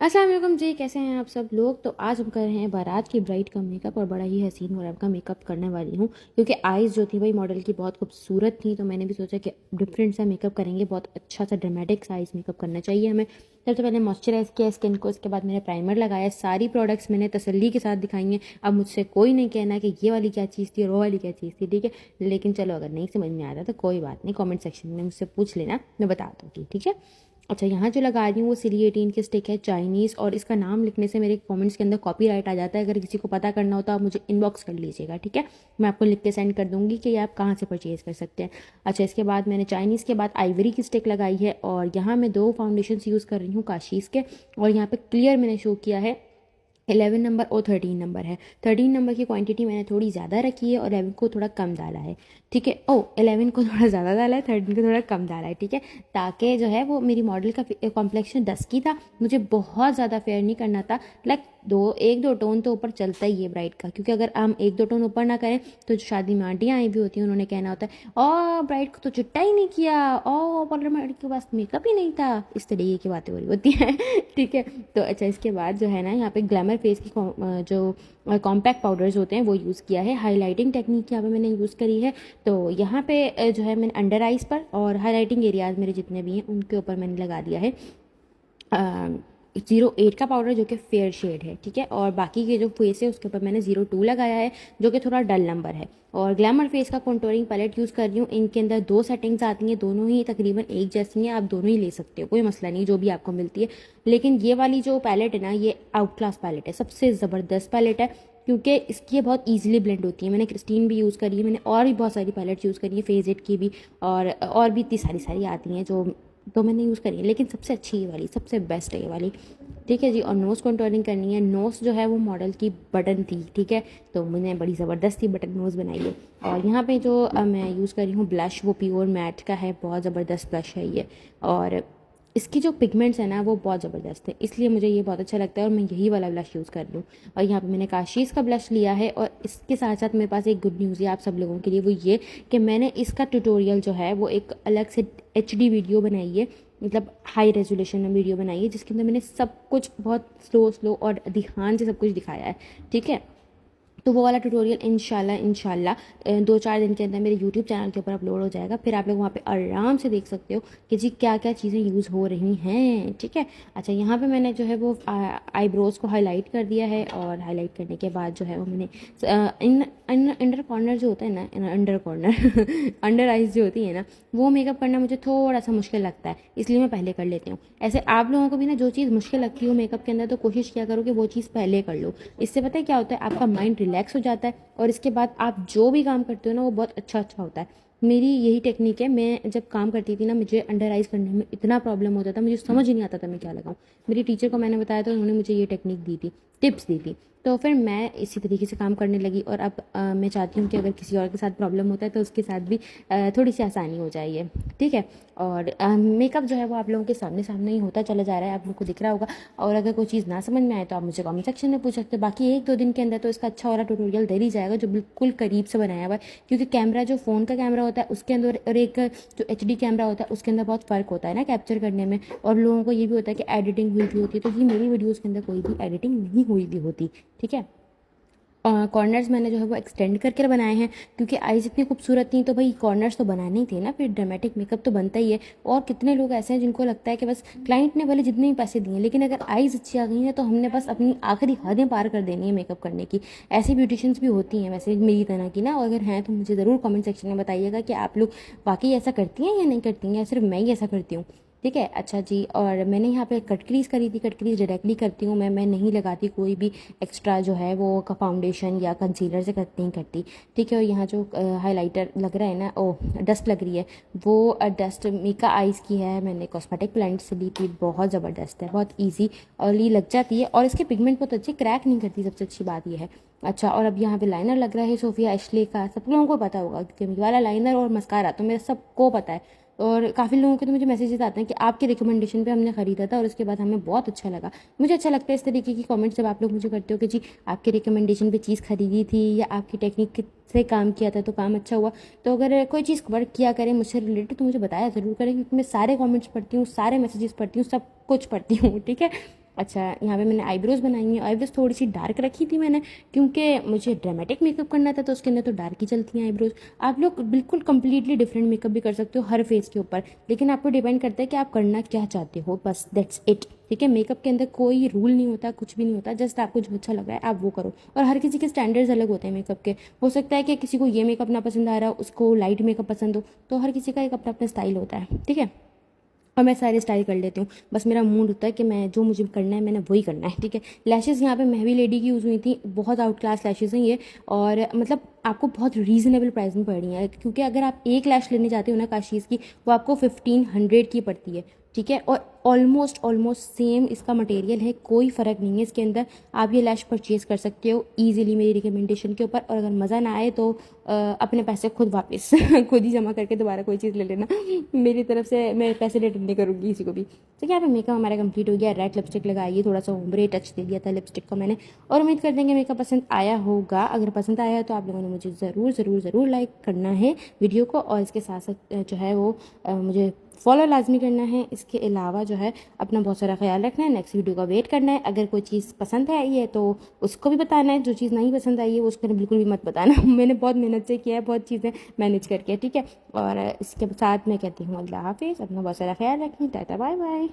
अस्सलाम वालेकुम जी, कैसे हैं आप सब लोग। तो आज हम कर रहे हैं बारात की ब्राइड का मेकअप और बड़ा ही हसीन और का मेकअप करने वाली हूँ क्योंकि आइज़ जो थी भाई मॉडल की बहुत खूबसूरत थी। तो मैंने भी सोचा कि डिफरेंट सा मेकअप करेंगे, बहुत अच्छा सा ड्रामेटिक सा आइज़ मेकअप करना चाहिए हमें। सबसे पहले मॉइस्चराइज़ किया स्किन को, इसके बाद मैंने प्राइमर लगाया। सारी प्रोडक्ट्स मैंने तसल्ली के साथ दिखाई हैं। अब मुझसे कोई नहीं कहना कि ये वाली क्या चीज़ थी और वो वाली क्या चीज़ थी, ठीक है। लेकिन चलो अगर नहीं समझ में आ रहा तो कोई बात नहीं, कॉमेंट सेक्शन में मुझसे पूछ लेना, मैं बता दूँगी, ठीक है। अच्छा, यहाँ जो लगा रही हूँ वो सिली 18 की स्टिक है, चाइनीज़, और इसका नाम लिखने से मेरे कमेंट्स के अंदर कॉपीराइट आ जाता है। अगर किसी को पता करना हो तो आप मुझे इनबॉक्स कर लीजिएगा, ठीक है। मैं आपको लिख के सेंड कर दूँगी कि आप कहाँ से परचेज़ कर सकते हैं। अच्छा, इसके बाद मैंने चाइनीज़ के बाद आइवरी की स्टिक लगाई है और यहाँ मैं 2 फाउंडेशंस यूज़ कर रही हूँ काशीज़ के, और यहाँ पे क्लियर मैंने शो किया है 11 नंबर और 13 नंबर है। 13 नंबर की क्वांटिटी मैंने थोड़ी ज़्यादा रखी है और 11 को थोड़ा कम डाला है, ठीक है। 11 को थोड़ा ज़्यादा डाला है, 13 को थोड़ा कम डाला है, ठीक है। ताकि जो है वो मेरी मॉडल का कॉम्प्लेक्शन डस्की था, मुझे बहुत ज़्यादा फेयर नहीं करना था। लाइक एक दो टोन तो ऊपर चलता ही है ब्राइड का, क्योंकि अगर हम एक दो टोन ऊपर ना करें तो जो शादी में आंटियाँ आई भी होती हैं उन्होंने कहना होता है ओ ब्राइड को तो चिट्टा ही नहीं किया, ओ पार्लर में के पास मेकअप ही नहीं था, इस तरीके की बातें हो रही होती हैं ठीक है। तो अच्छा, इसके बाद जो है ना यहाँ पे ग्लैमर फेस की जो कॉम्पैक्ट पाउडर्स होते हैं वो यूज़ किया है। हाइलाइटिंग टेक्निक यहाँ पे मैंने यूज़ करी है। तो यहाँ पे जो है मैंने अंडर आइज पर और हाइलाइटिंग एरियाज मेरे जितने भी हैं उनके ऊपर मैंने लगा दिया है 08 का पाउडर, जो कि फेयर शेड है, ठीक है। और बाकी के जो फेस है उसके ऊपर मैंने 02 लगाया है, जो कि थोड़ा डल नंबर है। और ग्लैमर फेस का कॉन्टोरिंग पैलेट यूज़ कर रही हूँ। इनके अंदर 2 सेटिंग्स आती हैं, दोनों ही तकरीबन एक जैसी हैं, आप दोनों ही ले सकते हो, कोई मसला नहीं, जो भी आपको मिलती है। लेकिन ये वाली जो पैलेट है ना, ये आउट क्लास पैलेट है, सबसे ज़बरदस्त पैलेट है, क्योंकि इसकी ये बहुत ईजिली ब्लेंड होती है। मैंने क्रिस्टीन भी यूज़ करी है, मैंने और भी बहुत सारी पैलेट्स यूज़ करी है, फेजेट की भी, और भी इतनी सारी आती हैं जो तो मैंने यूज़ करी है। लेकिन सबसे अच्छी ये वाली, सबसे बेस्ट है ये वाली, ठीक है जी। और नोज़ कंटूरिंग करनी है। नोज़ जो है वो मॉडल की बटन थी, ठीक है, तो मैंने बड़ी ज़बरदस्ती बटन नोज़ बनाई है। और यहाँ पे जो मैं यूज़ कर रही हूँ ब्लश, वो प्योर मैट का है, बहुत ज़बरदस्त ब्लश है ये। और इसकी जो पिगमेंट्स है ना वो बहुत ज़बरदस्त है, इसलिए मुझे ये बहुत अच्छा लगता है और मैं यही वाला ब्लश यूज़ कर रही हूँ। और यहाँ पे मैंने काशीज़ का ब्लश लिया है। और इसके साथ साथ मेरे पास एक गुड न्यूज़ है आप सब लोगों के लिए, वो ये कि मैंने इसका ट्यूटोरियल जो है वो एक अलग से HD वीडियो बनाई है, मतलब हाई रेजोल्यूशन में वीडियो बनाई है, जिसके अंदर मैंने सब कुछ बहुत स्लो और ध्यान से सब कुछ दिखाया है, ठीक है। तो वो वाला ट्यूटोरियल इंशाल्लाह 2-4 दिन के अंदर मेरे यूट्यूब चैनल के ऊपर अपलोड हो जाएगा। फिर आप लोग वहाँ पे आराम से देख सकते हो कि जी क्या क्या चीज़ें यूज़ हो रही हैं, ठीक है। अच्छा, यहाँ पे मैंने जो है वो आईब्रोज़ को हाईलाइट कर दिया है, और हाईलाइट करने के बाद जो है वो मैंने अंडर कॉर्नर जो होता है ना, अंडर कॉर्नर अंडर आइज जो होती है ना, वो मेकअप करना मुझे थोड़ा सा मुश्किल लगता है, इसलिए मैं पहले कर लेती हूँ। ऐसे आप लोगों को भी ना जो चीज़ मुश्किल लगती हो मेकअप के अंदर, तो कोशिश किया करो कि वो चीज़ पहले कर लो। इससे पता है क्या होता है, आपका माइंड रिलैक्स हो जाता है और इसके बाद आप जो भी काम करते हो ना वो बहुत अच्छा होता है। मेरी यही टेक्निक है। मैं जब काम करती थी ना, मुझे अंडर आइज करने में इतना प्रॉब्लम होता था, मुझे समझ ही नहीं आता था मैं क्या लगाऊं। मेरी टीचर को मैंने बताया तो उन्होंने मुझे ये टेक्निक दी थी, टिप्स दी थी। तो फिर मैं इसी तरीके से काम करने लगी। और अब मैं चाहती हूँ कि अगर किसी और के साथ प्रॉब्लम होता है तो उसके साथ भी थोड़ी सी आसानी हो जाए, ठीक है। और मेकअप जो है वो आप लोगों के सामने सामने ही होता चला जा रहा है, आप लोग को दिख रहा होगा। और अगर कोई चीज़ ना समझ में आए तो आप मुझे कमेंट सेक्शन में पूछ सकते हो। बाकी 1-2 दिन के अंदर तो इसका अच्छा वाला ट्यूटोरियल दे ही जाएगा, जो बिल्कुल करीब से बनाया हुआ है, क्योंकि कैमरा जो फ़ोन का कैमरा होता है उसके अंदर और एक जो HD कैमरा होता है उसके अंदर बहुत फ़र्क होता है ना कैप्चर करने में। और लोगों को ये भी होता है कि एडिटिंग हुई भी होती है, तो ये मेरी वीडियोज़ के अंदर कोई भी एडिटिंग नहीं हुई भी होती, ठीक है। कॉर्नर्स मैंने जो है वो एक्सटेंड करके बनाए हैं, क्योंकि आईज इतनी खूबसूरत थी तो भाई कॉर्नर्स तो बनाने ही थे ना, फिर ड्रामेटिक मेकअप तो बनता ही है। और कितने लोग ऐसे हैं जिनको लगता है कि बस क्लाइंट ने भले जितने ही पैसे दिए, लेकिन अगर आईज अच्छी आ गई हैं तो हमने बस अपनी आखिरी हदें पार कर देनी है मेकअप करने की। ऐसी ब्यूटिशियंस भी होती हैं वैसे मेरी तरह की ना, और अगर हैं तो मुझे ज़रूर कमेंट सेक्शन में बताइएगा कि आप लोग वाकई ऐसा करती हैं या नहीं करती हैं, या सिर्फ मैं ही ऐसा करती हूँ, ठीक है। अच्छा जी, और मैंने यहाँ पे कट क्रीज करी थी। कट क्रीज डायरेक्टली करती हूँ मैं नहीं लगाती कोई भी एक्स्ट्रा जो है वो का फाउंडेशन या कंसीलर से कट नहीं करती, ठीक है। और यहाँ जो हाइलाइटर लग रहा है ना, डस्ट लग रही है, वो डस्ट मीका आइज़ की है, मैंने कॉस्मेटिक प्लांट से ली थी, बहुत ज़बरदस्त है, बहुत ईजी और ये लग जाती है, और इसके पिगमेंट बहुत अच्छे, क्रैक नहीं करती, सबसे अच्छी बात ये है। अच्छा, और अब यहाँ पे लाइनर लग रहा है सोफिया एशले का, सब लोगों को पता होगा क्योंकि वाला लाइनर और मस्कारा तो मेरा सबको पता है। और काफ़ी लोगों के तो मुझे मैसेजेस आते हैं कि आपके रिकमेंडेशन पे हमने ख़रीदा था और उसके बाद हमें बहुत अच्छा लगा। मुझे अच्छा लगता है इस तरीके की कमेंट्स जब आप लोग मुझे करते हो कि जी आपके रिकमेंडेशन पे चीज़ खरीदी थी या आपकी टेक्निक से काम किया था तो काम अच्छा हुआ। तो अगर कोई चीज़ वर्क किया करें मुझसे रिलेटेड तो मुझे बताया ज़रूर करें, क्योंकि मैं सारे कमेंट्स पढ़ती हूँ, सारे मैसेजेस पढ़ती हूँ, सब कुछ पढ़ती हूँ, ठीक है। अच्छा, यहाँ पे मैंने आईब्रोज़ बनाई हैं। आईब्रोज़ थोड़ी सी डार्क रखी थी मैंने, क्योंकि मुझे ड्रामेटिक मेकअप करना था, तो उसके अंदर तो डार्क ही चलती हैं आईब्रोज़। आप लोग बिल्कुल कंप्लीटली डिफरेंट मेकअप भी कर सकते हो हर फेस के ऊपर, लेकिन आपको डिपेंड करता है कि आप करना क्या चाहते हो, बस दैट्स इट। ठीक है, मेकअप के अंदर कोई रूल नहीं होता, कुछ भी नहीं होता, जस्ट आपको जो अच्छा लग रहा है आप वो करो। और हर किसी के स्टैंडर्ड्स अलग होते हैं मेकअप के। हो सकता है कि किसी को ये मेकअप ना पसंद आ रहा, उसको लाइट मेकअप पसंद हो, तो हर किसी का एक अपना अपना स्टाइल होता है। ठीक है, और मैं सारे स्टाइल कर लेती हूँ, बस मेरा मूड होता है कि मैं जो मुझे करना है मैंने वही करना है। ठीक है, लैशेज़ यहाँ पे महवी लेडी की यूज़ हुई थी, बहुत आउट क्लास लैशेज़ हैं ये, और मतलब आपको बहुत रीज़नेबल प्राइस में पड़ रही है, क्योंकि अगर आप एक लैश लेने जाते हो ना काशीज़ की, वो आपको 1500 की पड़ती है। ठीक है, और ऑलमोस्ट ऑलमोस्ट सेम इसका मटेरियल है, कोई फ़र्क नहीं है इसके अंदर। आप ये लैश परचेज़ कर सकते हो ईजिली मेरी रिकमेंडेशन के ऊपर, और अगर मज़ा ना आए तो अपने पैसे खुद वापस खुद ही जमा करके दोबारा कोई चीज़ ले लेना। मेरी तरफ से मैं पैसे रिटर्न नहीं करूँगी किसी को भी। तो क्या, पे मेकअप हमारा कंप्लीट हो गया। रेड लिपस्टिक लगाई, थोड़ा सा ओम्ब्रे टच दे दिया था लिपस्टिक को मैंने, और उम्मीद कर देंगे मेकअप पसंद आया होगा। अगर पसंद आया तो आप लोगों ने मुझे ज़रूर ज़रूर ज़रूर लाइक करना है वीडियो को, और इसके साथ साथ जो है वो मुझे फॉलो लाजमी करना है। इसके अलावा जो है अपना बहुत सारा ख्याल रखना है, नेक्स्ट वीडियो का वेट करना है। अगर कोई चीज़ पसंद आई है तो उसको भी बताना है, जो चीज़ नहीं पसंद आई है वो उसको बिल्कुल भी मत बताना। मैंने बहुत मेहनत से किया है, बहुत चीज़ें मैनेज करके। ठीक है, और इसके साथ मैं कहती हूँ अल्लाह हाफिज़, अपना बहुत सारा ख्याल रखें, टाटा बाय बाय।